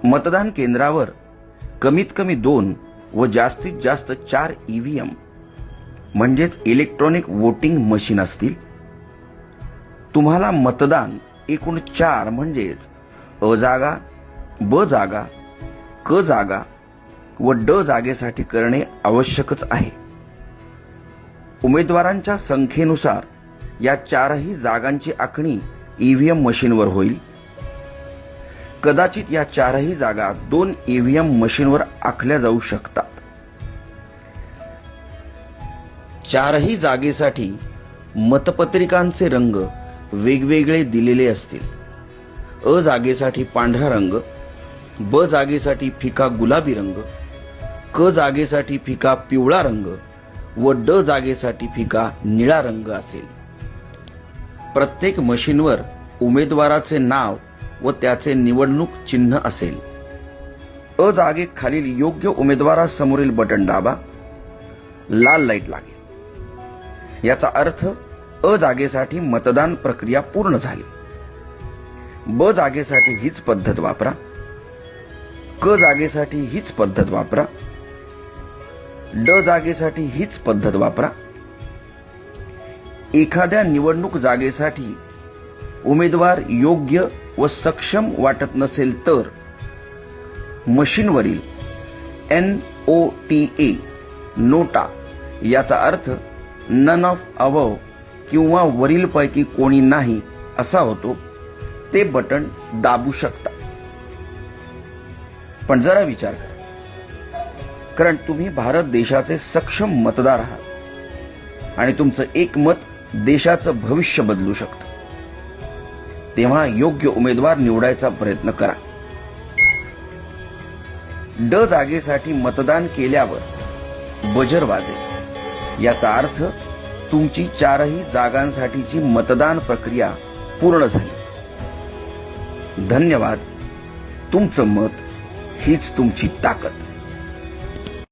मतदान केंद्रावर कमीत कमी 2 व जास्तीत जास्त 4 ईव्हीएम म्हणजेच इलेक्ट्रॉनिक वोटिंग मशीन असतील। तुम्हाला मतदान एकूण 4 म्हणजेच अ जागा, ब जागा, क जागा व ड जागेसाठी करणे आवश्यकच आहे। उमेदवारांच्या संख्येनुसार या 4ही जागांची आखणी ईव्हीएम मशीनवर होईल। कदाचित या 4ही जागा 2 ईव्हीएम मशीनवर आखल्या जाऊ शकतात। 4ही जागेसाठी मतपत्रिकांचे रंग वेगवेगळे दिलेले असतील। अ जागेसाठी पांढरा रंग, ब जागेसाठी फिका गुलाबी रंग, क जागेसाठी फिका पिवळा रंग व ड जागेसाठी फिका निळा रंग असेल। प्रत्येक मशीनवर उमेदवाराचे नाव व त्याचे निवडणूक चिन्ह असेल। अ जागेखालील योग्य उमेदवारासमोरील बटन दाबा, लाल लाईट लागेल। याचा अर्थ अ जागेसाठी मतदान प्रक्रिया पूर्ण झाली। ब जागेसाठी हीच पद्धत वापरा, क जागेसाठी हीच पद्धत वापरा, ड जागेसाठी हीच पद्धत वापरा। एखाद्या निवडणूक जागेसाठी उमेदवार योग्य व सक्षम वाटत नसेल तर मशीनवरील NOTA नोटा याचा अर्थ नन ऑफ अबव किंवा वरीलपैकी कोणी नाही असा होतो, ते बटन दाबू शकता। पण जरा विचार करा, कारण तुम्ही भारत देशाचे सक्षम मतदार आहात आणि तुमचं एक मत देशाचं भविष्य बदलू शकतं। तेव्हा योग्य उमेदवार निवडायचा प्रयत्न करा। ड जागेसाठी मतदान केल्यावर बजर वाजेल। याचा अर्थ तुमची 4ही जागांसाठीची मतदान प्रक्रिया पूर्ण झाली। धन्यवाद। तुमचं मत हीच तुमची ताकद।